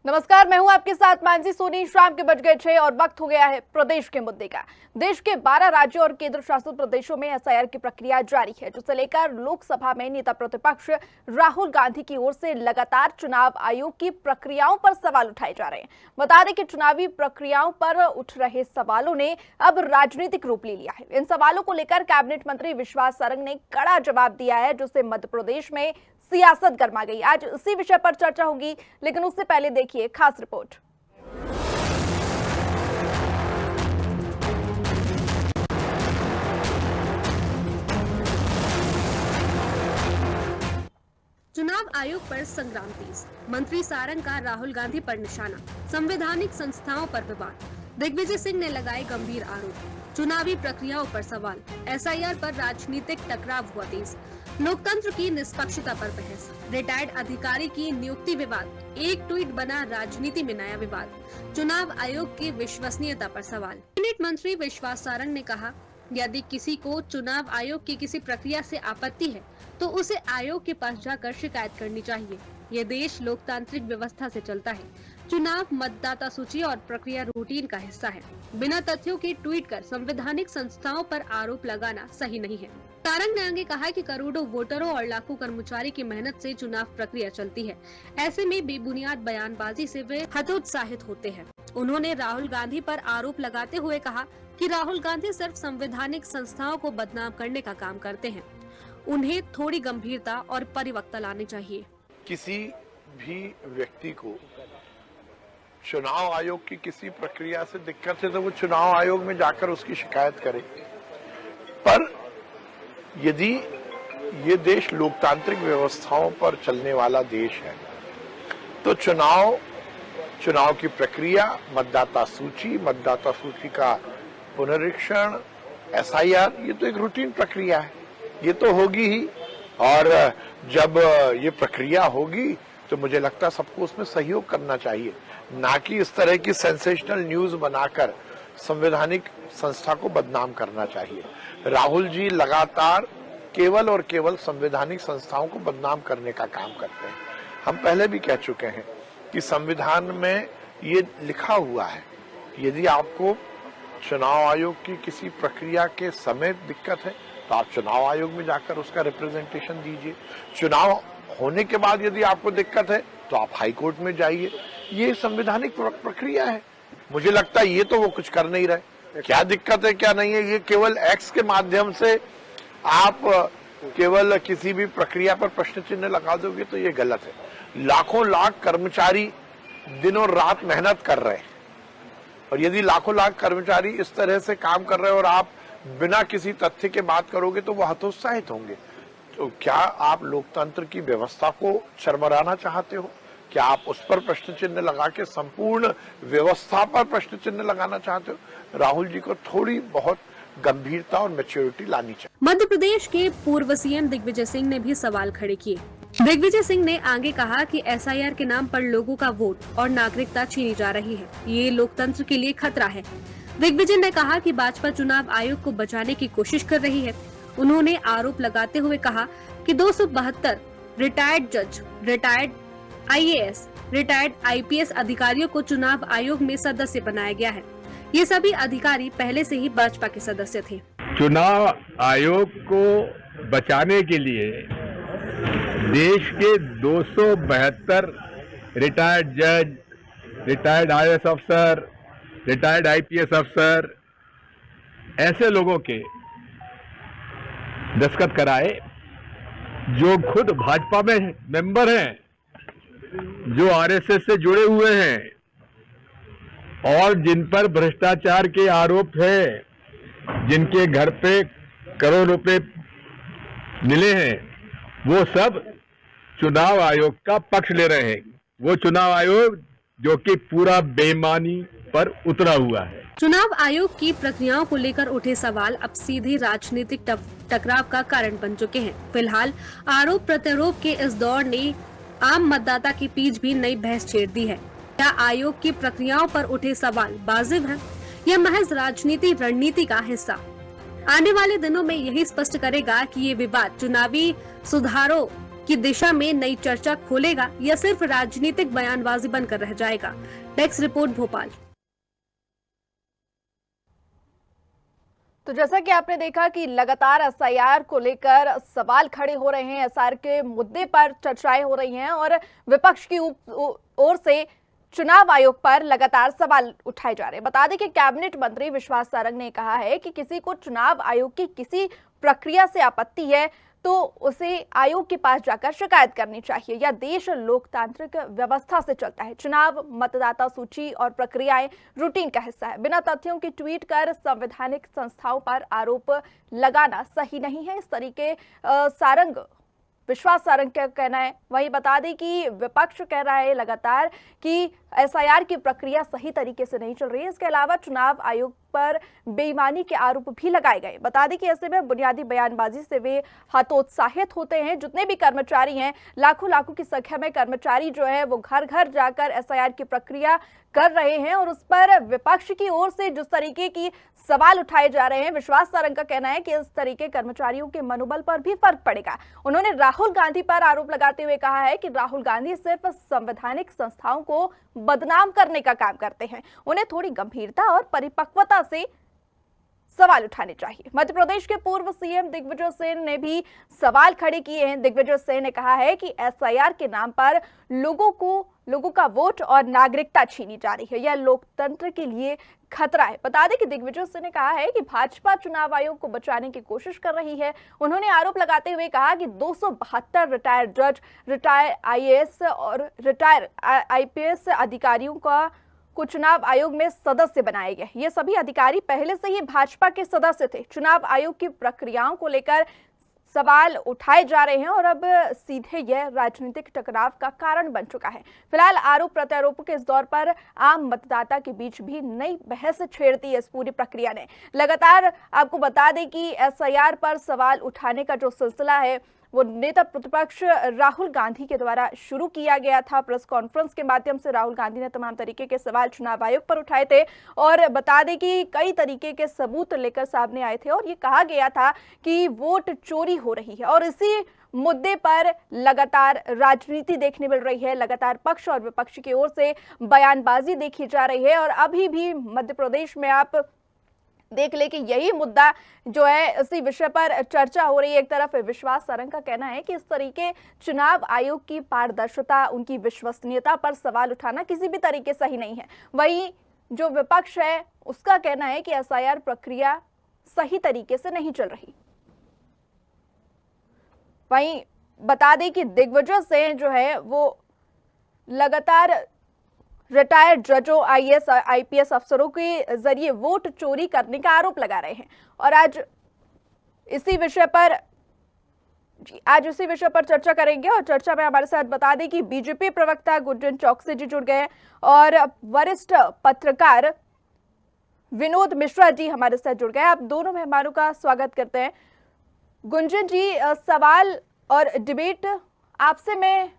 नमस्कार, मैं हूं आपके साथ मानसी सोनी। शाम के बज गए 6 और वक्त हो गया है प्रदेश के मुद्दे का। देश के 12 राज्यों और केंद्र शासित प्रदेशों में एसआईआर की प्रक्रिया जारी है, जिसे लेकर लोकसभा में नेता प्रतिपक्ष राहुल गांधी की ओर से लगातार चुनाव आयोग की प्रक्रियाओं पर सवाल उठाए जा रहे हैं। बता दें कि चुनावी प्रक्रियाओं पर उठ रहे सवालों ने अब राजनीतिक रूप ले लिया है। इन सवालों को लेकर कैबिनेट मंत्री विश्वास सारंग ने कड़ा जवाब दिया है, जिससे मध्य प्रदेश में सियासत गर्मा गई। आज इसी विषय पर चर्चा होगी, लेकिन उससे पहले देखिए खास रिपोर्ट। चुनाव आयोग पर संग्राम तेज, मंत्री सारंग का राहुल गांधी पर निशाना, संवैधानिक संस्थाओं पर विवाद, दिग्विजय सिंह ने लगाए गंभीर आरोप, चुनावी प्रक्रियाओं पर सवाल, एसआईआर पर राजनीतिक टकराव हुआ तेज, लोकतंत्र की निष्पक्षता पर बहस, रिटायर्ड अधिकारी की नियुक्ति विवाद, एक ट्वीट बना राजनीति में नया विवाद, चुनाव आयोग की विश्वसनीयता पर सवाल। कैबिनेट मंत्री विश्वास सारंग ने कहा, यदि किसी को चुनाव आयोग की किसी प्रक्रिया से आपत्ति है तो उसे आयोग के पास जाकर शिकायत करनी चाहिए। ये देश लोकतांत्रिक व्यवस्था से चलता है। चुनाव मतदाता सूची और प्रक्रिया रूटीन का हिस्सा है। बिना तथ्यों के ट्वीट कर संवैधानिक संस्थाओं पर आरोप लगाना सही नहीं है। सारंग ने आगे कहा कि करोड़ों वोटरों और लाखों कर्मचारी की मेहनत से चुनाव प्रक्रिया चलती है। ऐसे में बेबुनियाद बयानबाजी से वे हतोत्साहित होते हैं। उन्होंने राहुल गांधी पर आरोप लगाते हुए कहा कि राहुल गांधी सिर्फ संवैधानिक संस्थाओं को बदनाम करने का काम करते हैं। उन्हें थोड़ी गंभीरता और परिपक्वता लानी चाहिए। किसी भी व्यक्ति को चुनाव आयोग की किसी प्रक्रिया से दिक्कत है तो वो चुनाव आयोग में जाकर उसकी शिकायत करे, पर यदि ये देश लोकतांत्रिक व्यवस्थाओं पर चलने वाला देश है तो चुनाव की प्रक्रिया, मतदाता सूची का पुनरीक्षण, एसआईआर, ये तो एक रूटीन प्रक्रिया है, ये तो होगी ही। और जब ये प्रक्रिया होगी तो मुझे लगता है सबको उसमें सहयोग करना चाहिए, ना कि इस तरह की सेंसेशनल न्यूज बनाकर संवैधानिक संस्था को बदनाम करना चाहिए। राहुल जी लगातार केवल और केवल संवैधानिक संस्थाओं को बदनाम करने का काम करते हैं। हम पहले भी कह चुके हैं कि संविधान में ये लिखा हुआ है, यदि आपको चुनाव आयोग की किसी प्रक्रिया के समय दिक्कत है तो आप चुनाव आयोग में जाकर उसका रिप्रेजेंटेशन दीजिए। चुनाव होने के बाद यदि आपको दिक्कत है तो आप हाई कोर्ट में जाइए। ये संवैधानिक प्रक्रिया है। मुझे लगता है ये तो वो कुछ कर नहीं रहे। क्या दिक्कत है क्या नहीं है, ये केवल एक्स के माध्यम से आप केवल किसी भी प्रक्रिया पर प्रश्न चिन्ह लगा दोगे तो ये गलत है। लाखों लाख कर्मचारी दिनों रात मेहनत कर रहे हैं, और यदि लाखों लाख कर्मचारी इस तरह से काम कर रहे हैं और आप बिना किसी तथ्य के बात करोगे तो वो हतोत्साहित होंगे। तो क्या आप लोकतंत्र की व्यवस्था को चरमराना चाहते हो? क्या आप उस पर प्रश्न चिन्ह लगा के संपूर्ण व्यवस्था पर प्रश्न चिन्ह लगाना चाहते हो? राहुल जी को थोड़ी बहुत गंभीरता और मैच्योरिटी लानी चाहिए। मध्य प्रदेश के पूर्व सीएम दिग्विजय सिंह ने भी सवाल खड़े किए। दिग्विजय सिंह ने आगे कहा कि एसआईआर के नाम पर लोगों का वोट और नागरिकता छीनी जा रही है। ये लोकतंत्र के लिए खतरा है। दिग्विजय ने कहा कि भाजपा चुनाव आयोग को बचाने की कोशिश कर रही है। उन्होंने आरोप लगाते हुए कहा कि 272 रिटायर्ड जज, रिटायर्ड आईएएस, रिटायर्ड आईपीएस अधिकारियों को चुनाव आयोग में सदस्य बनाया गया है। ये सभी अधिकारी पहले से ही भाजपा के सदस्य थे। चुनाव आयोग को बचाने के लिए देश के 272 रिटायर्ड जज, रिटायर्ड आईएएस अफसर, रिटायर्ड आईपीएस अफसर, ऐसे लोगों के दस्तखत कराए जो खुद भाजपा में मेंबर हैं, जो आरएसएस से जुड़े हुए हैं और जिन पर भ्रष्टाचार के आरोप है, जिनके घर पे करोड़ रुपए मिले हैं, वो सब चुनाव आयोग का पक्ष ले रहे हैं। वो चुनाव आयोग जो कि पूरा बेईमानी पर उतरा हुआ है। चुनाव आयोग की प्रक्रियाओं को लेकर उठे सवाल अब सीधे राजनीतिक टकराव का कारण बन चुके हैं। फिलहाल आरोप प्रत्यारोप के इस दौर ने आम मतदाता की पीठ भी नई बहस छेड़ दी है। क्या आयोग की प्रक्रियाओं पर उठे सवाल वाजिब हैं या महज राजनीति रणनीति का हिस्सा? आने वाले दिनों में यही स्पष्ट करेगा कि ये विवाद चुनावी सुधारों की दिशा में नई चर्चा खोलेगा या सिर्फ राजनीतिक बयानबाजी बनकर रह जाएगा। Desk report Bhopal. तो जैसा कि आपने देखा कि लगातार एसआईआर को लेकर सवाल खड़े हो रहे हैं, एसआईआर के मुद्दे पर चर्चाएं हो रही हैं और विपक्ष की ओर से चुनाव आयोग पर लगातार सवाल उठाए जा रहे हैं। बता दें कि कैबिनेट मंत्री विश्वास सारंग ने कहा है कि किसी को चुनाव आयोग की किसी प्रक्रिया से आपत्ति है तो उसे आयोग के पास जाकर शिकायत करनी चाहिए। यह देश लोकतांत्रिक व्यवस्था से चलता है। चुनाव, मतदाता सूची और प्रक्रियाएं रूटीन का हिस्सा है। बिना तथ्यों की ट्वीट कर संवैधानिक संस्थाओं पर आरोप लगाना सही नहीं है। इस तरीके विश्वास सारंग का कहना है। वहीं बता दें कि विपक्ष कह रहा है लगातार कि एसआईआर की प्रक्रिया सही तरीके से नहीं चल रही है। इसके अलावा चुनाव आयोग पर बेईमानी के आरोप भी लगाए गए। बता दें कि ऐसे में बुनियादी बयानबाजी से वे हतोत्साहित होते हैं। जितने भी कर्मचारी हैं, लाखों की संख्या में कर्मचारी जो है वो घर घर जाकर एसआईआर की प्रक्रिया कर रहे हैं और उस पर विपक्ष की ओर से जिस तरीके की सवाल उठाए जा रहे हैं, विश्वास सारंग का कहना है कि इस तरीके कर्मचारियों के मनोबल पर भी फर्क पड़ेगा। उन्होंने राहुल गांधी पर आरोप लगाते हुए कहा है कि राहुल गांधी सिर्फ संवैधानिक संस्थाओं को बदनाम करने का काम करते हैं। उन्हें थोड़ी गंभीरता और परिपक्वता से सवाल उठाने चाहिए। मध्य प्रदेश के पूर्व सीएम दिग्विजय सिंह ने भी सवाल खड़े किए हैं। दिग्विजय सिंह ने कहा है कि एसआईआर के नाम पर लोगों का वोट और नागरिकता छीनी जा रही है। यह लोकतंत्र के लिए खतरा है। बता दें कि दिग्विजय सिंह ने कहा है कि भाजपा चुनाव आयोग को बचाने की कोशिश कर रही है। उन्होंने आरोप लगाते हुए कहा कि 272 रिटायर्ड जज, रिटायर्ड आईएएस और रिटायर्ड आईपीएस अधिकारियों को चुनाव आयोग में सदस्य बनाए गए। ये सभी अधिकारी पहले से ही भाजपा के सदस्य थे। चुनाव आयोग की प्रक्रियाओं को लेकर सवाल उठाए जा रहे हैं और अब सीधे यह राजनीतिक टकराव का कारण बन चुका है। फिलहाल आरोप प्रत्यारोप के इस दौर पर आम मतदाता के बीच भी नई बहस छेड़ दी है इस पूरी प्रक्रिया ने। लगातार आपको बता दें कि एसआईआर पर सवाल उठाने का जो सिलसिला है वो नेता प्रतिपक्ष राहुल गांधी के द्वारा शुरू किया गया था। प्रेस कॉन्फ्रेंस के माध्यम से राहुल गांधी ने तमाम तरीके के सवाल चुनाव आयोग पर उठाए थे और बता दें कि कई तरीके के सबूत लेकर सामने आए थे और ये कहा गया था कि वोट चोरी हो रही है और इसी मुद्दे पर लगातार राजनीति देखने मिल रही है। लगातार पक्ष और विपक्ष की ओर से बयानबाजी देखी जा रही है और अभी भी मध्य प्रदेश में आप देख ले कि यही मुद्दा जो है इसी विषय पर चर्चा हो रही है। एक तरफ विश्वास सारंग का कहना है कि इस तरीके चुनाव आयोग की पारदर्शिता, उनकी विश्वसनीयता पर सवाल उठाना किसी भी तरीके सही नहीं है। वहीं जो विपक्ष है उसका कहना है कि एसआईआर प्रक्रिया सही तरीके से नहीं चल रही। वहीं बता दें कि दिग्विजय सिंह जो है वो लगातार रिटायर्ड जजों, आईएएस और आईपीएस अफसरों के जरिए वोट चोरी करने का आरोप लगा रहे हैं और आज इसी विषय पर चर्चा करेंगे। और चर्चा में हमारे साथ बता दें कि बीजेपी प्रवक्ता गुंजन चौकसी जी जुड़ गए और वरिष्ठ पत्रकार विनोद मिश्रा जी हमारे साथ जुड़ गए। आप दोनों मेहमानों का स्वागत करते हैं। गुंजन जी, सवाल और डिबेट आपसे मैं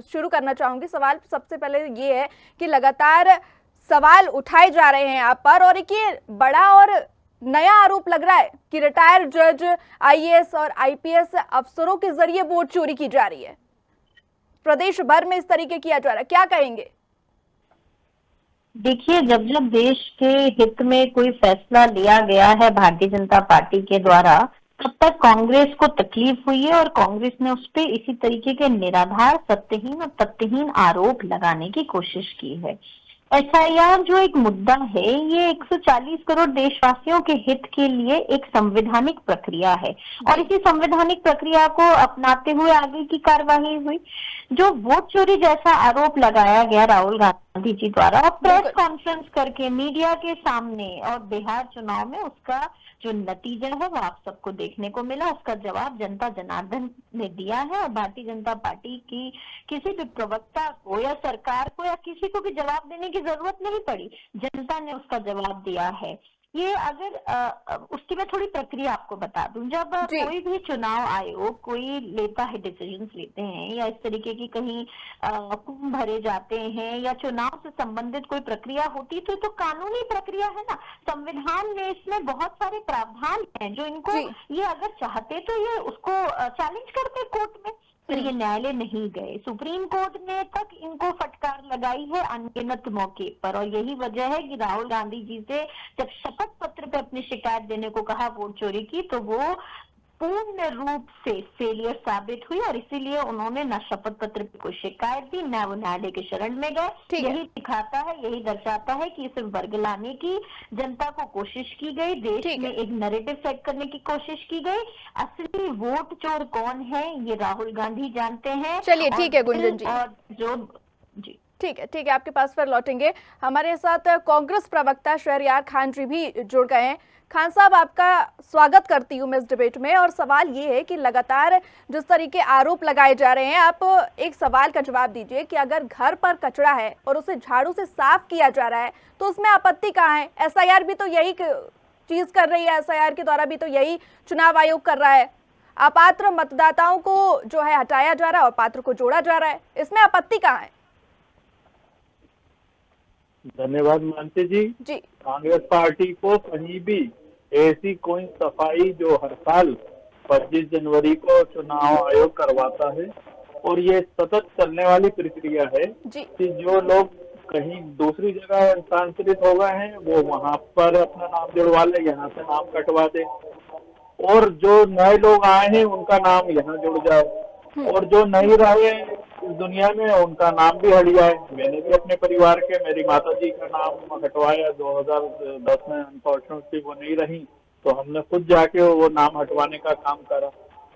शुरू करना चाहूंगी। सवाल सबसे पहले ये है कि लगातार सवाल उठाए जा रहे हैं आप पर और एक ये बड़ा और नया आरोप लग रहा है कि रिटायर्ड जज, आईएएस और आईपीएस अफसरों के जरिए वोट चोरी की जा रही है। प्रदेश भर में इस तरीके किया जा रहा है, क्या कहेंगे? देखिए, जब देश के हित में कोई फैसला लिया गया है भारतीय जनता पार्टी के द्वारा, तब तक कांग्रेस को तकलीफ हुई है और कांग्रेस ने उस पर इसी तरीके के निराधार, सत्यहीन और तथ्यहीन आरोप लगाने की कोशिश की है। एसआईआर जो एक मुद्दा है, ये 140 करोड़ देशवासियों के हित के लिए एक संवैधानिक प्रक्रिया है और इसी संवैधानिक प्रक्रिया को अपनाते हुए आगे की कार्यवाही हुई। जो वोट चोरी जैसा आरोप लगाया गया राहुल गांधी जी द्वारा प्रेस कॉन्फ्रेंस करके मीडिया के सामने, और बिहार चुनाव में उसका जो नतीजा है वो आप सबको देखने को मिला। उसका जवाब जनता जनार्दन ने दिया है और भारतीय जनता पार्टी की किसी भी प्रवक्ता को या सरकार को या किसी को भी जवाब देने की जरूरत नहीं पड़ी, जनता ने उसका जवाब दिया है। ये अगर उसकी मैं थोड़ी प्रक्रिया आपको बता दूं, जब कोई भी चुनाव आयोग कोई लेता है, डिसीजंस लेते हैं या इस तरीके की कहीं फॉर्म भरे जाते हैं या चुनाव से संबंधित कोई प्रक्रिया होती है तो कानूनी प्रक्रिया है ना। संविधान में इसमें बहुत सारे प्रावधान हैं जो इनको ये अगर चाहते तो ये उसको चैलेंज करते कोर्ट में। फिर ये न्यायालय नहीं गए। सुप्रीम कोर्ट ने तक इनको फटकार लगाई है अनगिनत मौके पर, और यही वजह है कि राहुल गांधी जी से जब शपथ पत्र पे अपनी शिकायत देने को कहा वोट चोरी की, तो वो पूर्ण रूप से फेलियर साबित हुई, और इसीलिए उन्होंने न शपथ पत्र पे कोई शिकायत दी, न वो न्यायालय के शरण में गए। ठीक है। यही दिखाता है, यही दर्शाता है कि इसे वर्गलाने की जनता को कोशिश की गई, देश ठीक है। में एक नैरेटिव सेट करने की कोशिश की गई। असली वोट चोर कौन है ये राहुल गांधी जानते हैं। चलिए, और ठीक है गुंजन जी। और जो जी ठीक है, आपके पास फिर लौटेंगे। हमारे साथ कांग्रेस प्रवक्ता शहरयार खान जी भी जुड़ गए हैं। खान साहब, आपका स्वागत करती हूँ मैं इस डिबेट में। और सवाल ये है कि लगातार जिस तरीके आरोप लगाए जा रहे हैं, आप एक सवाल का जवाब दीजिए कि अगर घर पर कचरा है और उसे झाड़ू से साफ किया जा रहा है तो उसमें आपत्ति कहाँ है? एसआईआर भी तो यही चीज कर रही है, एसआईआर के द्वारा भी तो यही चुनाव आयोग कर रहा है। अपात्र मतदाताओं को जो है हटाया जा रहा है और पात्र को जोड़ा जा रहा है, इसमें आपत्ति कहाँ है? धन्यवाद मानसी जी। जी कांग्रेस पार्टी को कहीं भी ऐसी कोई सफाई जो हर साल 25 जनवरी को चुनाव आयोग करवाता है, और ये सतत चलने वाली प्रक्रिया है जी कि जो लोग कहीं दूसरी जगह स्थानांतरित हो गए हैं वो वहां पर अपना नाम जुड़वा ले, यहाँ से नाम कटवा दे, और जो नए लोग आए हैं उनका नाम यहाँ जुड़ जाए, और जो नहीं रहे इस दुनिया में उनका नाम भी हट जाए। मैंने भी अपने परिवार के, मेरी माता जी का नाम हटवाया 2010 में, अनफॉर्चुनेटली वो नहीं रही, तो हमने खुद जाके वो नाम हटवाने का काम करा।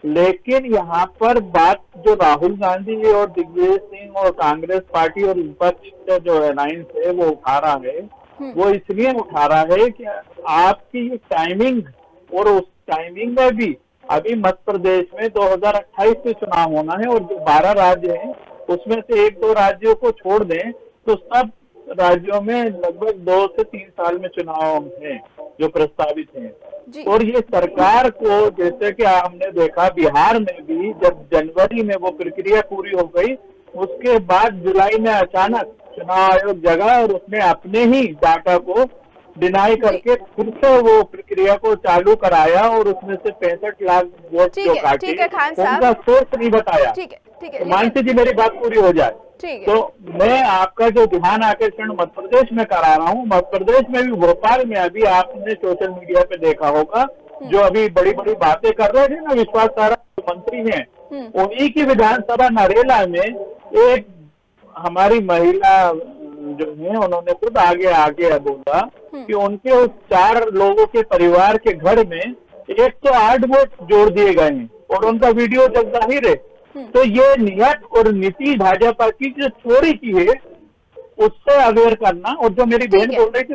लेकिन यहाँ पर बात जो राहुल गांधी और दिग्विजय सिंह और कांग्रेस पार्टी और विपक्ष का जो अलायंस है वो उठा रहा है, वो इसलिए उठा रहा है कि आपकी ये टाइमिंग, और उस टाइमिंग में भी अभी मध्य प्रदेश में 2028 में चुनाव होना है, और जो 12 राज्य हैं उसमें से 1-2 राज्यों को छोड़ दें तो सब राज्यों में लगभग 2 से 3 साल में चुनाव हैं जो प्रस्तावित हैं। और ये सरकार को, जैसे कि हमने देखा बिहार में भी जब जनवरी में वो प्रक्रिया पूरी हो गई, उसके बाद जुलाई में अचानक चुनाव आयोग जगा और उसने अपने ही डाटा को डिनाई करके फिर से वो प्रक्रिया को चालू कराया, और उसमें से 65 लाख वोट जो काटे उनका सोर्स नहीं बताया। ठीक है, मानसी जी मेरी बात पूरी हो जाए। ठीक है। तो मैं आपका जो ध्यान आकर्षण मध्य प्रदेश में करा रहा हूँ, मध्य प्रदेश में भी भोपाल में अभी आपने सोशल मीडिया पे देखा होगा, जो अभी बड़ी बड़ी बातें कर रहे थे ना विश्वास सारा मंत्री हैं, उन्हीं की विधानसभा नरेला में एक हमारी महिला जो है उन्होंने खुद आगे बोला कि उनके उस 4 लोगों के परिवार के घर में 108 वोट जोड़ दिए गए हैं, और उनका वीडियो जब जाहिर है। तो ये नियत और नीति भाजपा की जो चोरी की है उससे अवेयर करना। और जो मेरी बहन बोल रही थी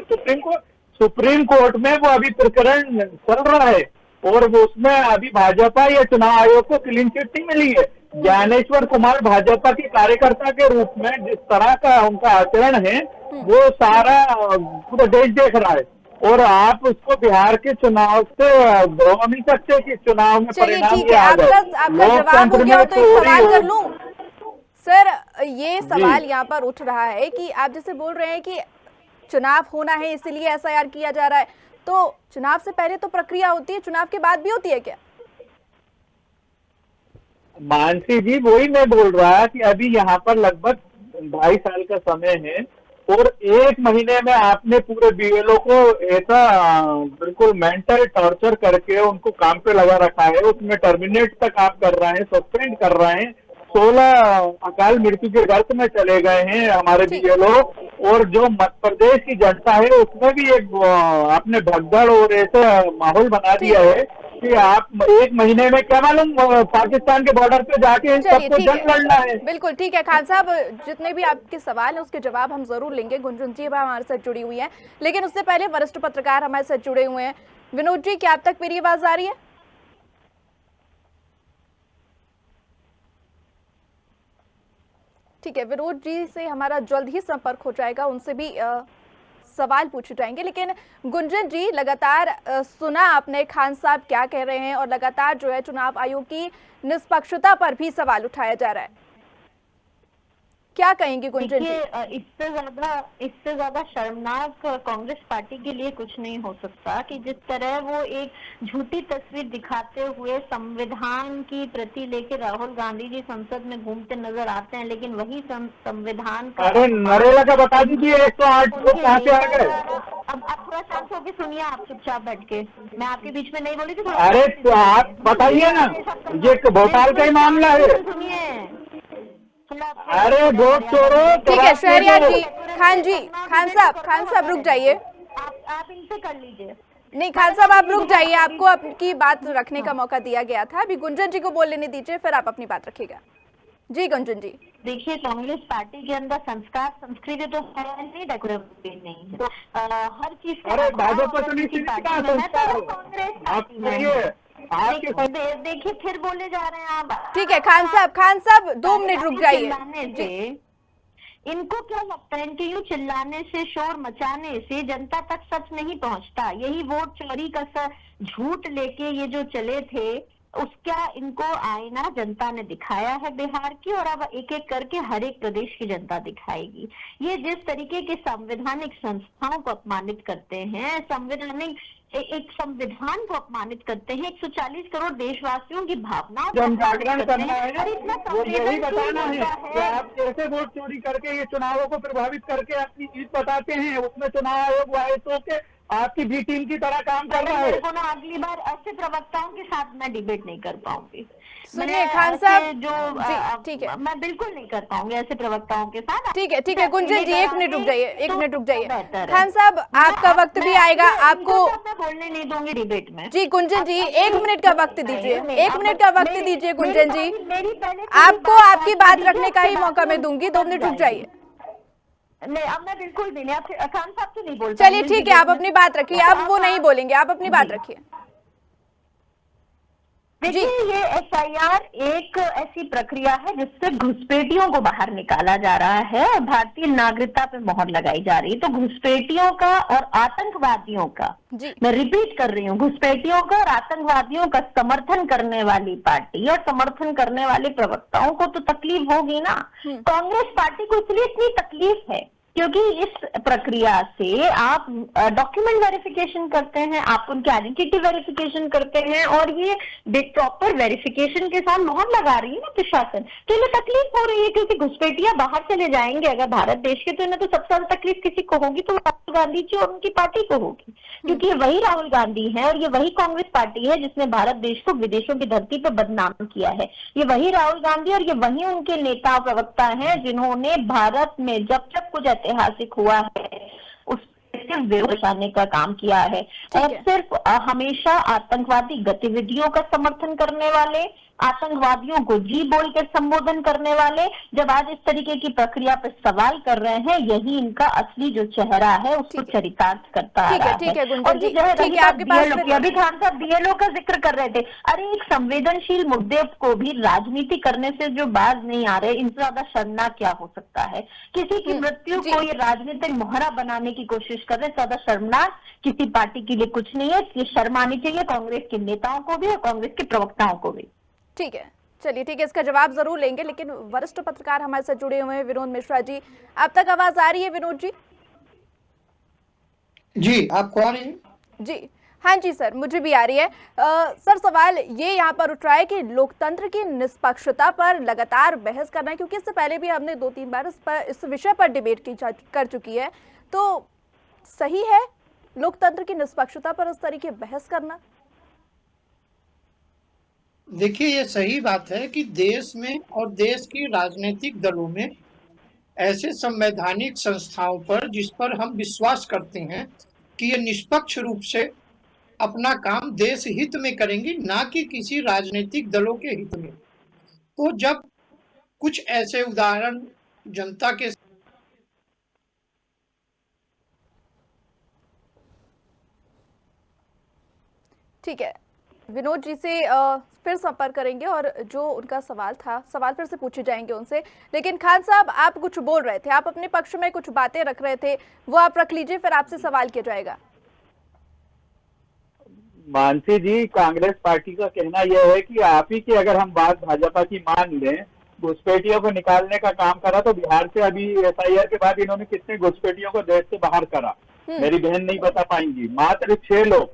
सुप्रीम कोर्ट में वो अभी प्रकरण चल रहा है, और वो उसमें अभी भाजपा या चुनाव आयोग को क्लीन चिट नहीं मिली है। ज्ञानेश्वर कुमार भाजपा के कार्यकर्ता के रूप में जिस तरह का उनका आचरण है वो सारा पूरा देश देख रहा है, और आप उसको बिहार के चुनाव से जोड़ नहीं सकते कि चुनाव में परिणाम ये आ जाए। आपका जवाब हो गया, तो एक सवाल कर लूं सर। ये सवाल यहाँ पर उठ रहा है कि आप जैसे बोल रहे हैं कि चुनाव होना है इसीलिए एसआईआर किया जा रहा है, तो चुनाव से पहले तो प्रक्रिया होती है, चुनाव के बाद भी होती है क्या? मानसी जी वही मैं बोल रहा कि अभी यहाँ पर लगभग 2.5 साल का समय है, और 1 महीने में आपने पूरे बीएलओ को ऐसा बिल्कुल मेंटल टॉर्चर करके उनको काम पे लगा रखा है, उसमें टर्मिनेट तक आप कर रहे हैं, सस्पेंड कर रहे हैं। 16 अकाल मृत्यु के गर्त में चले गए हैं हमारे बीएलओ, और जो मध्य प्रदेश की जनता है उसमें भी एक आपने भगदड़ और ऐसा माहौल बना दिया है कि आप 1 महीने में क्या मालूम पाकिस्तान के बॉर्डर पे जाके सबको जंग लड़ना है। बिल्कुल ठीक है खान साहब, जितने भी आपके सवाल हैं उसके जवाब हम जरूर लेंगे। गुंजन जी हमारे साथ जुड़ी हुई हैं, लेकिन उससे पहले वरिष्ठ पत्रकार हमारे साथ जुड़े हुए हैं। विनोद जी, क्या आप तक मेरी आवाज आ रही है? ठीक है, विनोद जी से हमारा जल्द ही संपर्क हो जाएगा, उनसे भी सवाल पूछे जाएंगे। लेकिन गुंजन जी, लगातार सुना आपने खान साहब क्या कह रहे हैं, और लगातार जो है चुनाव आयोग की निष्पक्षता पर भी सवाल उठाया जा रहा है। क्या कहेंगे गुंजन जी? देखिए, इससे ज्यादा शर्मनाक कांग्रेस पार्टी के लिए कुछ नहीं हो सकता कि जिस तरह वो एक झूठी तस्वीर दिखाते हुए संविधान की प्रति लेके राहुल गांधी जी संसद में घूमते नजर आते हैं, लेकिन वही संविधान का अरे नरेला का बता दीजिए 108 लोग कहाँ से आ गए। अब आप थोड़ा शांत होकर सुनिए, आप चुपचाप बैठ के, मैं आपके बीच में नहीं बोली थी। अरे तो आप बताइए ना, ये भोपाल का ही मामला है। सुनिए, अरे वोट चोरो। ठीक है शहरियार जी, खान साहब रुक जाइए। आप इनसे कर लीजिए। नहीं खान साहब आप रुक जाइए, आपको आपकी बात रखने का मौका दिया गया था। अभी गुंजन जी को बोल लेने दीजिए, फिर आप अपनी बात रखिएगा। जी गुंजन जी। देखिए, कांग्रेस पार्टी के अंदर संस्कार संस्कृति तो है नहीं, डेकोरेटिव नहीं है, तो हर चीज। अरे भाजपा तो नहीं कांग्रेस। देखिए फिर बोले जा रहे हैं आप। ठीक है खान साहब 2 मिनट रुक जाइए। इनको क्या लगता है, इनके यूं चिल्लाने से, शोर मचाने से जनता तक सच नहीं पहुंचता। यही वोट चोरी का झूठ लेके ये जो चले थे, उसका इनको आईना जनता ने दिखाया है बिहार की, और अब एक एक करके हर एक प्रदेश की जनता दिखाएगी। ये जिस तरीके के संवैधानिक संस्थाओं को अपमानित करते हैं, एक संविधान को अपमानित करते हैं, 140 करोड़ देशवासियों की भावनाओं को जागरण करना है, वो यही बताना है है। कि आप कैसे वोट चोरी करके ये चुनावों को प्रभावित करके अपनी जीत बताते हैं। उसमें चुनाव आयोग वाले तो के आपकी भी टीम की तरह काम कर रहा है। ना अगली बार ऐसे प्रवक्ताओं के साथ मैं डिबेट नहीं कर पाऊंगी। सुनिए खान साहब, जो ठीक है, मैं बिल्कुल नहीं कर पाऊंगी ऐसे प्रवक्ताओं के साथ। ठीक है गुंजन जी 1 मिनट रुक जाइए। खान साहब आपका वक्त भी आएगा, आपको मैं बोलने नहीं दूंगी डिबेट में। जी गुंजन जी 1 मिनट का वक्त दीजिए, 1 मिनट का वक्त दीजिए गुंजन जी। आपको आपकी बात रखने का ही मौका मैं दूंगी, 2 मिनट रुक जाइए। नहीं, अब मैं बिल्कुल भी नहीं, खान साहब तो नहीं बोल। चलिए ठीक है, आप अपनी बात रखिए, अब वो नहीं बोलेंगे, आप अपनी बात रखिए। देखिए, ये SIR एक ऐसी प्रक्रिया है जिससे घुसपैठियों को बाहर निकाला जा रहा है और भारतीय नागरिकता पे मोहर लगाई जा रही है। तो घुसपैठियों का और आतंकवादियों का, मैं रिपीट कर रही हूँ, घुसपैठियों का और आतंकवादियों का समर्थन करने वाली पार्टी और समर्थन करने वाले प्रवक्ताओं को तो तकलीफ होगी ना। कांग्रेस पार्टी को इसलिए इतनी तकलीफ है क्योंकि इस प्रक्रिया से आप डॉक्यूमेंट वेरिफिकेशन करते हैं, आप उनकी आइडेंटिटी वेरिफिकेशन करते हैं, और ये प्रॉपर वेरिफिकेशन के साथ मोहर लगा रही है ना प्रशासन, तो इन्हें तकलीफ हो रही है क्योंकि घुसपैठियां बाहर चले जाएंगे अगर भारत देश के, तो इन्हें तो सबसे ज्यादा तकलीफ किसी को होगी तो राहुल गांधी जी और उनकी पार्टी को होगी, क्योंकि ये वही राहुल गांधी है और ये वही कांग्रेस पार्टी है जिसने भारत देश को विदेशों की धरती पर बदनाम किया है। ये वही राहुल गांधी और ये वही उनके नेता प्रवक्ता हैं जिन्होंने भारत में जब जब कुछ ऐतिहासिक हुआ है उस सिर्फ बेहोशाने का काम किया है और सिर्फ हमेशा आतंकवादी गतिविधियों का समर्थन करने वाले, आतंकवादियों को जी बोलकर संबोधन करने वाले, जब आज इस तरीके की प्रक्रिया पर सवाल कर रहे हैं, यही इनका असली जो चेहरा है उसको चरितार्थ करता है। ठीक है और ये अभी खान साहब BLO का जिक्र कर रहे थे, अरे एक संवेदनशील मुद्दे को भी राजनीति करने से जो बाज नहीं आ रहे, इनसे ज्यादा शर्मनाक क्या हो सकता है? किसी की मृत्यु को ये राजनीतिक मोहरा बनाने की कोशिश कर रहे, ज्यादा शर्मनाक किसी पार्टी के लिए कुछ नहीं है। ये शर्म आनी चाहिए कांग्रेस के नेताओं को भी और कांग्रेस के प्रवक्ताओं को भी। ठीक है, चलिए ठीक है, इसका जवाब जरूर लेंगे, लेकिन वरिष्ठ पत्रकार हमारे साथ जुड़े हुए हैं विनोद मिश्रा जी। अब तक आवाज आ रही है विनोद जी? जी आपको आ रही है? जी हाँ जी सर, मुझे भी आ रही है। सर सवाल ये यहाँ पर उठ रहा है कि लोकतंत्र की निष्पक्षता पर लगातार बहस करना है, क्योंकि इससे पहले भी हमने 2-3 बार इस विषय पर डिबेट कर चुकी है, तो सही है लोकतंत्र की निष्पक्षता पर इस तरीके बहस करना? देखिए, ये सही बात है कि देश में और देश की राजनीतिक दलों में ऐसे संवैधानिक संस्थाओं पर जिस पर हम विश्वास करते हैं कि ये निष्पक्ष रूप से अपना काम देश हित में करेंगी, ना कि किसी राजनीतिक दलों के हित में। तो जब कुछ ऐसे उदाहरण जनता के ठीक है, विनोद जी से फिर संपर्क करेंगे और जो उनका सवाल था, सवाल फिर से पूछे जाएंगे उनसे। लेकिन खान साहब आप कुछ बोल रहे थे, आप अपने पक्ष में कुछ बातें रख रहे थे, वो आप रख लीजिए, फिर आपसे सवाल किया जाएगा। मानसी जी, कांग्रेस पार्टी का कहना यह है कि आप ही की अगर हम बात भाजपा की मान लें घुसपैठियों को निकालने का काम करा, तो बिहार से अभी एसआईआर के बाद इन्होंने कितने घुसपैठियों को देश से बाहर करा, मेरी बहन नहीं बता पाएंगी, मात्र 6 लोग।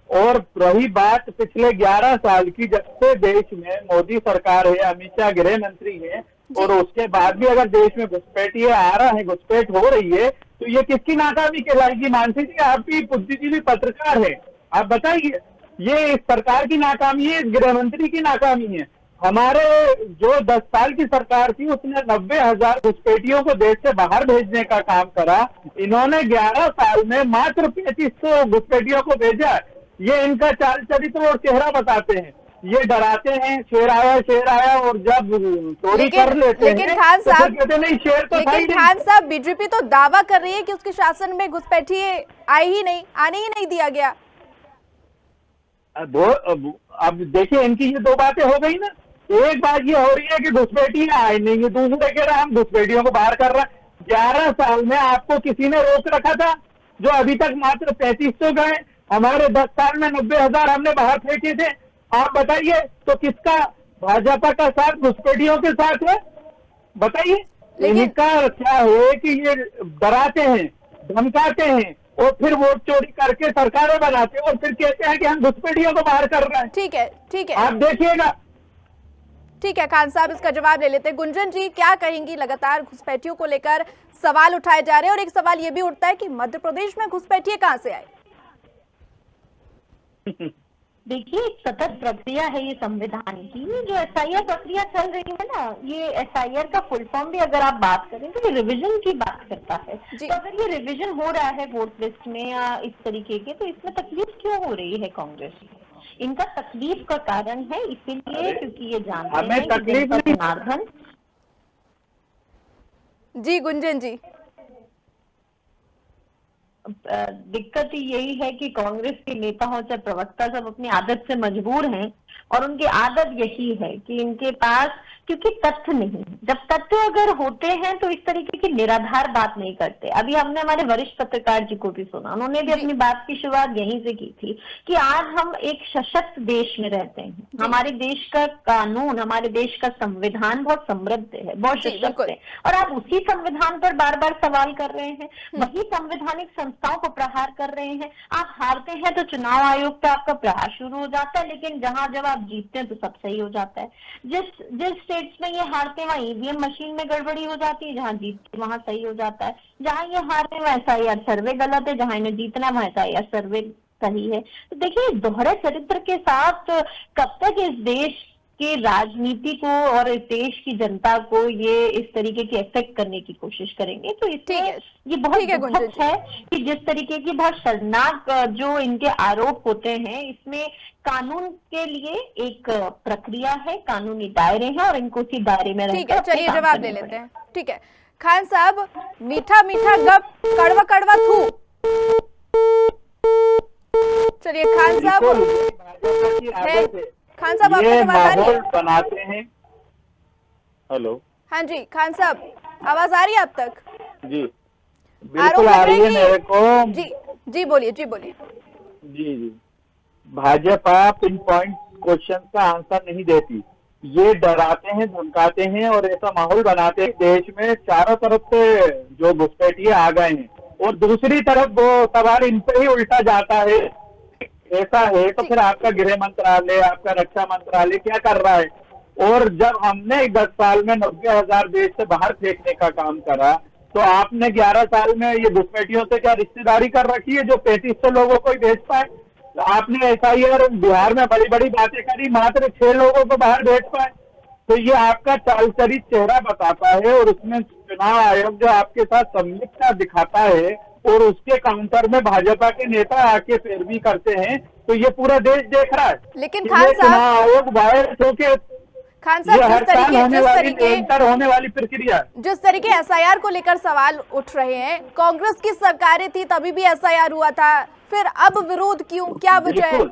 और रही बात पिछले 11 साल की, जब से देश में मोदी सरकार है, अमित शाह गृह मंत्री है, और उसके बाद भी अगर देश में घुसपैठिए आ रहा है, घुसपैठ हो रही है, तो ये किसकी नाकामी कहलाएगी? मानसी जी, आप भी बुद्धिजीवी पत्रकार है, आप बताइए, ये इस सरकार की नाकामी है, गृह मंत्री की नाकामी है? हमारे जो 10 साल की सरकार थी उसने 90,000 घुसपैठियों को देश से बाहर भेजने का काम करा, इन्होंने 11 साल में मात्र 3500 घुसपैठियों को भेजा। ये इनका चाल चरित्र और चेहरा बताते हैं। ये डराते हैं शेर आया, और जब चोरी कर लेते हैं लेकिन खान तो साहब, कहते नहीं शेर तो था ही लेकिन नहीं। खान साहब, बीजेपी तो दावा कर रही है कि उसके शासन में घुसपैठिए आने ही नहीं दिया गया। अब देखिए, इनकी ये 2 बातें हो गई ना। एक बात ये हो रही है कि घुसपैठियां आए नहीं, दूसरे कह रहे हैं हम घुसपैठियों को बाहर कर रहे हैं। 11 साल में आपको किसी ने रोक रखा था? जो अभी तक मात्र 3500 गए, हमारे 10 साल में 90,000 हमने बाहर फेंके थे। आप बताइए, तो किसका, भाजपा का साथ घुसपैठियों के साथ है? बताइए। इनका क्या है कि ये डराते हैं, धमकाते हैं, और फिर वोट चोरी करके सरकारें बनाते हैं, और फिर कहते हैं कि हम घुसपैठियों को बाहर कर रहे हैं। ठीक है आप देखिएगा। ठीक है खान साहब, इसका जवाब ले लेते हैं। गुंजन जी, क्या कहेंगी? लगातार घुसपैठियों को लेकर सवाल उठाए जा रहे हैं, और एक सवाल ये भी उठता है कि मध्य प्रदेश में घुसपैठिए कहां से आए? देखिए, एक सतत प्रक्रिया है ये संविधान की। जो एसआईआर प्रक्रिया चल रही है ना, ये एसआईआर का फुल फॉर्म भी अगर आप बात करें तो ये रिवीजन की बात करता है। तो अगर ये रिवीजन हो रहा है वोट लिस्ट में या इस तरीके के, तो इसमें तकलीफ क्यों हो रही है कांग्रेस को? इनका तकलीफ का कारण है इसीलिए क्योंकि ये जानते हैं कि जनता जनार्दन। जी गुंजन जी, दिक्कत ही यही है कि कांग्रेस के नेता हो चाहे प्रवक्ता सब अपनी आदत से मजबूर हैं, और उनकी आदत यही है कि इनके पास, क्योंकि तथ्य नहीं, जब तथ्य अगर होते हैं तो इस तरीके की निराधार बात नहीं करते। अभी हमने हमारे वरिष्ठ पत्रकार जी को भी सुना, उन्होंने भी अपनी बात की शुरुआत यहीं से की थी कि आज हम एक सशक्त देश में रहते हैं, हमारे देश का कानून, हमारे देश का संविधान बहुत समृद्ध है, बहुत सशक्त है, और आप उसी संविधान पर बार बार सवाल कर रहे हैं, वही संवैधानिक संस्थाओं को प्रहार कर रहे हैं। आप हारते हैं तो चुनाव आयोग पे आपका प्रहार शुरू हो जाता है, लेकिन जब आप जीतते हैं तो सब सही हो जाता है। जिस स्टेट्स में ये हारते हैं वहाँ ईवीएम मशीन में गड़बड़ी हो जाती है, जहाँ जीतते वहां सही हो जाता है। जहाँ ये हारते हैं वहाँ एसआईआर सर्वे गलत है, जहाँ इन्हें जीतना है वहाँ एसआईआर सर्वे सही है। तो देखिए, दोहरे चरित्र के साथ कब तक इस देश की राजनीति को और इस देश की जनता को ये इस तरीके की इफेक्ट करने की कोशिश करेंगे? तो इसमें ये बहुत दुखद है कि जिस तरीके की बहुत शर्मनाक जो इनके आरोप होते हैं, इसमें कानून के लिए एक प्रक्रिया है, कानूनी दायरे हैं, और इनको उसी दायरे में ठीक है, चलिए जवाब ले लेते हैं। ठीक है खान साहब, मीठा मीठा गप, कड़वा कड़वा थू। चलिए खान साहब ये माहौल बनाते हैं। हेलो, हाँ जी खान साहब, आवाज आ रही है आप तक? जी बिल्कुल आ रही है मेरे को। जी बोलिए जी। भाजपा पिन पॉइंट क्वेश्चन का आंसर नहीं देती, ये डराते हैं, धमकाते हैं, और ऐसा माहौल बनाते हैं देश में चारों तरफ से जो घुसपैठिए आ गए हैं, और दूसरी तरफ वो सवाल इन पे ही उल्टा जाता है। ऐसा है तो फिर आपका गृह मंत्रालय, आपका रक्षा मंत्रालय क्या कर रहा है? और जब हमने 10 साल में 90,000 देश से बाहर फेंकने का काम करा, तो आपने 11 साल में ये घुसपैठियों से क्या रिश्तेदारी कर रखी है जो 3500 लोगों को ही भेज पाए? तो आपने एसआईआर बिहार में बड़ी बड़ी बातें करी, मात्र 6 लोगों को बाहर भेज पाए। तो ये आपका चालचरित चेहरा बताता है, और उसमें चुनाव आयोग जो आपके साथ संलिप्तता दिखाता है, और उसके काउंटर में भाजपा के नेता आके पैरवी करते हैं, तो ये पूरा देश देख रहा है। लेकिन खान साहब, चुनाव आयोग वायरस होके खान साहब, होने वाली प्रक्रिया, जिस तरीके एसआईआर को लेकर सवाल उठ रहे हैं, कांग्रेस की सरकारें थी तभी भी एसआईआर हुआ था, फिर अब विरोध क्यों, क्या वजह है?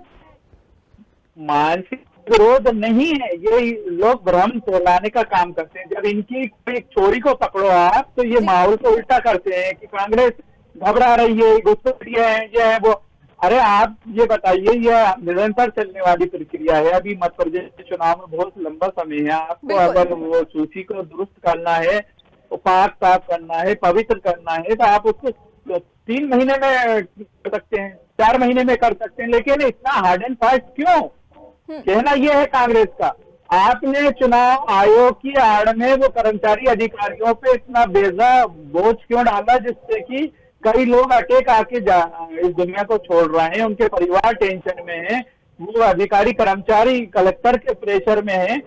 मानसिक विरोध नहीं है, ये लोग भ्रम फैलाने का काम करते हैं। जब इनकी एक चोरी को पकड़ो आप, तो ये माहौल को उल्टा करते हैं कि कांग्रेस घबरा रही है, घुसपैठिए हैं, ये है वो। अरे आप ये बताइए, यह निरंतर चलने वाली प्रक्रिया है। अभी मध्य प्रदेश के चुनाव में बहुत लंबा समय है। आपको बिल्कुल। अगर वो सूची को दुरुस्त करना है, पाक साफ करना है, पवित्र करना है, तो आप उसको 3 महीने में कर सकते हैं, 4 महीने में कर सकते हैं। लेकिन इतना हार्ड एंड फास्ट क्यों? कहना यह है कांग्रेस का, आपने चुनाव आयोग की आड़ में वो कर्मचारी अधिकारियों पे इतना बेजा बोझ क्यों डाला, जिससे कि कई लोग अटैक आके इस दुनिया को छोड़ रहे हैं, उनके परिवार टेंशन में है, वो अधिकारी कर्मचारी कलेक्टर के प्रेशर में है।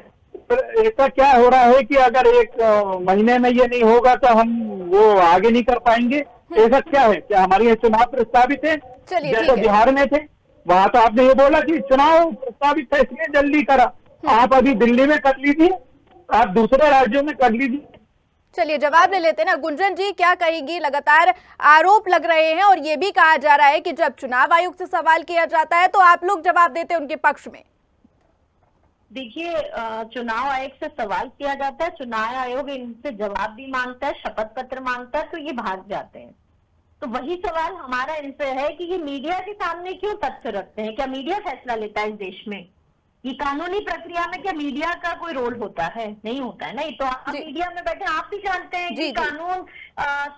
ऐसा क्या हो रहा है कि अगर 1 महीने में ये नहीं होगा तो हम वो आगे नहीं कर पाएंगे? ऐसा क्या है? क्या हमारे यहाँ चुनाव प्रस्तावित है? चलिए, जैसे ठीक है। बिहार में थे, वहां तो आपने ये बोला कि चुनाव प्रस्तावित है इसलिए जल्दी करा। आप अभी दिल्ली में कर लीजिए, आप दूसरे राज्यों में कर लीजिए। चलिए जवाब ले लेते हैं ना। गुंजन जी क्या कहेंगी? लगातार आरोप लग रहे हैं और ये भी कहा जा रहा है कि जब चुनाव आयोग से सवाल किया जाता है तो आप लोग जवाब देते हैं उनके पक्ष में। देखिए, चुनाव आयोग से सवाल किया जाता है, चुनाव आयोग इनसे जवाब भी मांगता है, शपथ पत्र मांगता है, तो ये भाग जाते हैं। तो वही सवाल हमारा इनसे है कि ये मीडिया के सामने क्यों तथ्य रखते हैं? क्या मीडिया फैसला लेता है इस देश में? ये कानूनी प्रक्रिया में क्या मीडिया का कोई रोल होता है? नहीं होता है। नहीं तो आप मीडिया में बैठे आप भी जानते हैं कि कानून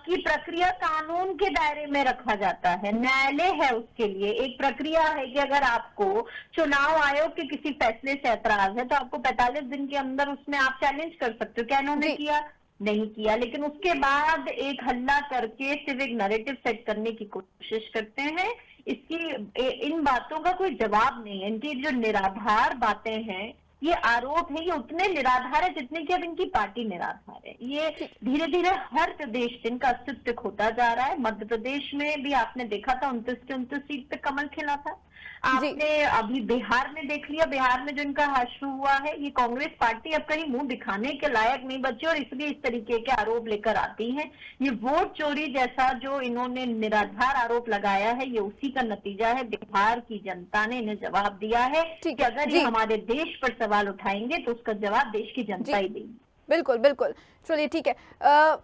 की प्रक्रिया कानून के दायरे में रखा जाता है, न्यायालय है उसके लिए। एक प्रक्रिया है कि अगर आपको चुनाव आयोग के किसी फैसले से ऐतराज है तो आपको 45 दिन के अंदर उसमें आप चैलेंज कर सकते हो। क्या इन्होंने किया? नहीं किया। लेकिन उसके बाद एक हल्ला करके सिविक नैरेटिव सेट करने की कोशिश करते हैं। इन बातों का कोई जवाब नहीं है। इनकी जो निराधार बातें हैं, ये आरोप है, ये उतने निराधार है जितने कि अब इनकी पार्टी निराधार है। ये धीरे धीरे हर प्रदेश से इनका अस्तित्व खोता जा रहा है। मध्य प्रदेश में भी आपने देखा था 29 के 29 सीट पे कमल खिला था। आपने अभी बिहार में देख लिया, बिहार में जो इनका हाशु हुआ है, ये कांग्रेस पार्टी अब कहीं मुंह दिखाने के लायक नहीं बची और इसलिए इस तरीके के आरोप लेकर आती है। ये वोट चोरी जैसा जो इन्होंने निराधार आरोप लगाया है, ये उसी का नतीजा है। बिहार की जनता ने इन्हें जवाब दिया है कि अगर ये हमारे देश पर सवाल उठाएंगे तो उसका जवाब देश की जनता ही देगी। बिल्कुल बिल्कुल। चलिए ठीक है।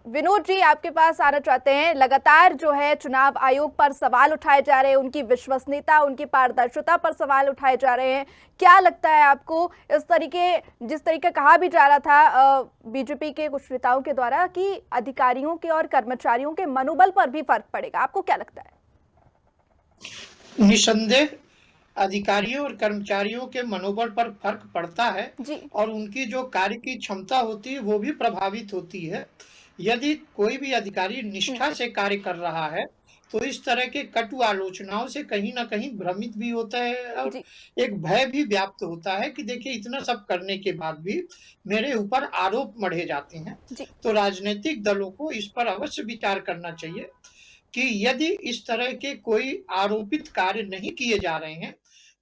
विनोद जी आपके पास आना चाहते हैं। लगातार जो है चुनाव आयोग पर सवाल उठाए जा रहे हैं, उनकी विश्वसनीयता, उनकी पारदर्शिता पर सवाल उठाए जा रहे हैं। क्या लगता है आपको जिस तरीके कहा भी जा रहा था बीजेपी के कुछ नेताओं के द्वारा कि अधिकारियों के और कर्मचारियों के मनोबल पर भी फर्क पड़ेगा, आपको क्या लगता है? निसंदेह अधिकारियों और कर्मचारियों के मनोबल पर फर्क पड़ता है और उनकी जो कार्य की क्षमता होती है वो भी प्रभावित होती है। यदि कोई भी अधिकारी निष्ठा से कार्य कर रहा है तो इस तरह के कटु आलोचनाओं से कहीं ना कहीं भ्रमित भी होता है और एक भय भी व्याप्त होता है कि देखिए इतना सब करने के बाद भी मेरे ऊपर आरोप मढ़े जाते हैं। तो राजनीतिक दलों को इस पर अवश्य विचार करना चाहिए कि यदि इस तरह के कोई आरोपित कार्य नहीं किए जा रहे हैं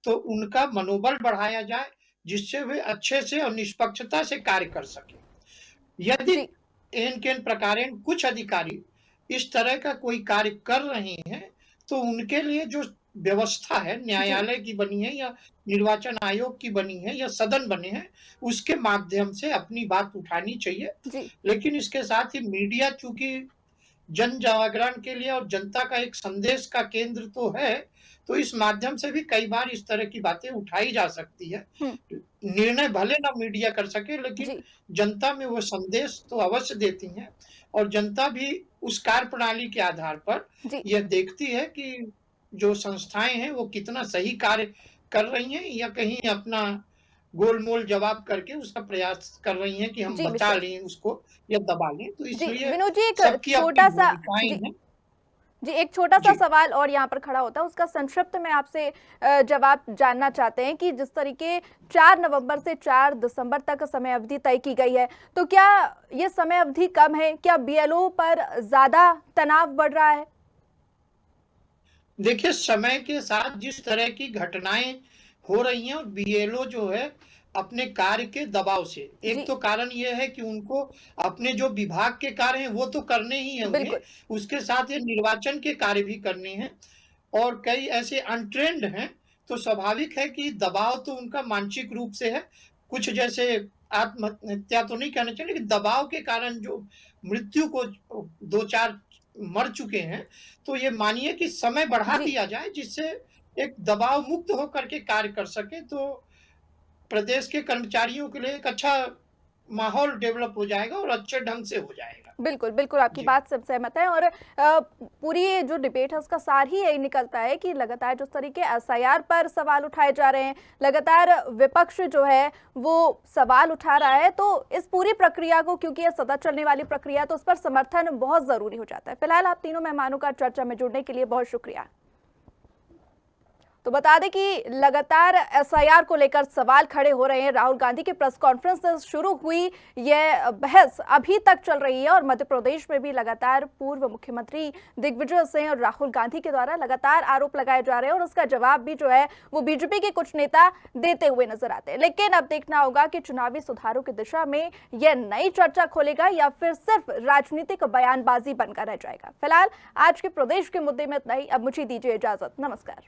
तो उनका मनोबल बढ़ाया जाए, जिससे वे अच्छे से और निष्पक्षता से कार्य कर सके। यदि इन प्रकार कुछ अधिकारी इस तरह का कोई कार्य कर रहे हैं तो उनके लिए जो व्यवस्था है, न्यायालय की बनी है या निर्वाचन आयोग की बनी है या सदन बने हैं, उसके माध्यम से अपनी बात उठानी चाहिए। लेकिन इसके साथ ही मीडिया चूंकि जन जागरण के लिए और जनता का एक संदेश का केंद्र तो है, तो इस माध्यम से भी कई बार इस तरह की बातें उठाई जा सकती है। निर्णय भले ना मीडिया कर सके लेकिन जनता में वो संदेश तो अवश्य देती है और जनता भी उस कार्य प्रणाली के आधार पर यह देखती है कि जो संस्थाएं हैं वो कितना सही कार्य कर रही हैं या कहीं अपना गोलमोल जवाब करके उसका प्रयास कर रही हैं कि हम बचा लें उसको या दबा लें। तो इसलिए विनोद जी एक छोटा सा सवाल और यहाँ पर खड़ा होता है, उसका संक्षिप्त में आपसे जवाब जानना चाहते हैं कि जिस तरीके 4 नवंबर से 4 दिसंबर तक समय अवधि तय की गई है, तो क्या ये समय अवधि कम है? क्या बीएलओ पर ज्यादा तनाव बढ़ रहा है? देखिए, समय के साथ जिस तरह की घटनाएं हो रही हैं और बीएलओ जो है अपने कार्य के दबाव से, एक तो कारण यह है कि उनको अपने जो विभाग के कार्य हैं वो तो करने ही हैं उन्हें, उसके साथ ये निर्वाचन के कार्य भी करने हैं और कई ऐसे अनट्रेंड हैं, तो स्वाभाविक है कि दबाव तो उनका मानसिक रूप से है। कुछ जैसे आत्महत्या तो नहीं कहना चाहिए लेकिन दबाव के कारण जो मृत्यु को 2-4 मर चुके हैं, तो ये मानिए कि समय बढ़ा दिया जाए जिससे एक दबाव मुक्त होकर के कार्य कर सके तो प्रदेश के कर्मचारियों के लिए एक अच्छा माहौल डेवलप हो जाएगा और अच्छे ढंग से हो जाएगा। बिल्कुल बिल्कुल आपकी बात से सहमत है। और पूरी ये जो डिबेट है उसका सार ही यही निकलता है कि लगातार जिस तरीके एसआईआर पर सवाल उठाए जा रहे हैं, लगातार विपक्ष जो है वो सवाल उठा रहा है, तो इस पूरी प्रक्रिया को, क्योंकि ये सदा चलने वाली प्रक्रिया है, तो उस पर समर्थन बहुत जरूरी हो जाता है। फिलहाल आप तीनों मेहमानों का चर्चा में जुड़ने के लिए बहुत शुक्रिया। तो बता दें कि लगातार एसआईआर को लेकर सवाल खड़े हो रहे हैं। राहुल गांधी की प्रेस कॉन्फ्रेंस से शुरू हुई यह बहस अभी तक चल रही है और मध्य प्रदेश में भी लगातार पूर्व मुख्यमंत्री दिग्विजय सिंह और राहुल गांधी के द्वारा लगातार आरोप लगाए जा रहे हैं और उसका जवाब भी जो है वो बीजेपी के कुछ नेता देते हुए नजर आते हैं। लेकिन अब देखना होगा कि चुनावी सुधारों की दिशा में यह नई चर्चा खोलेगा या फिर सिर्फ राजनीतिक बयानबाजी बनकर रह जाएगा। फिलहाल आज के प्रदेश के मुद्दे में इतना ही। अब मुझे दीजिए इजाजत। नमस्कार।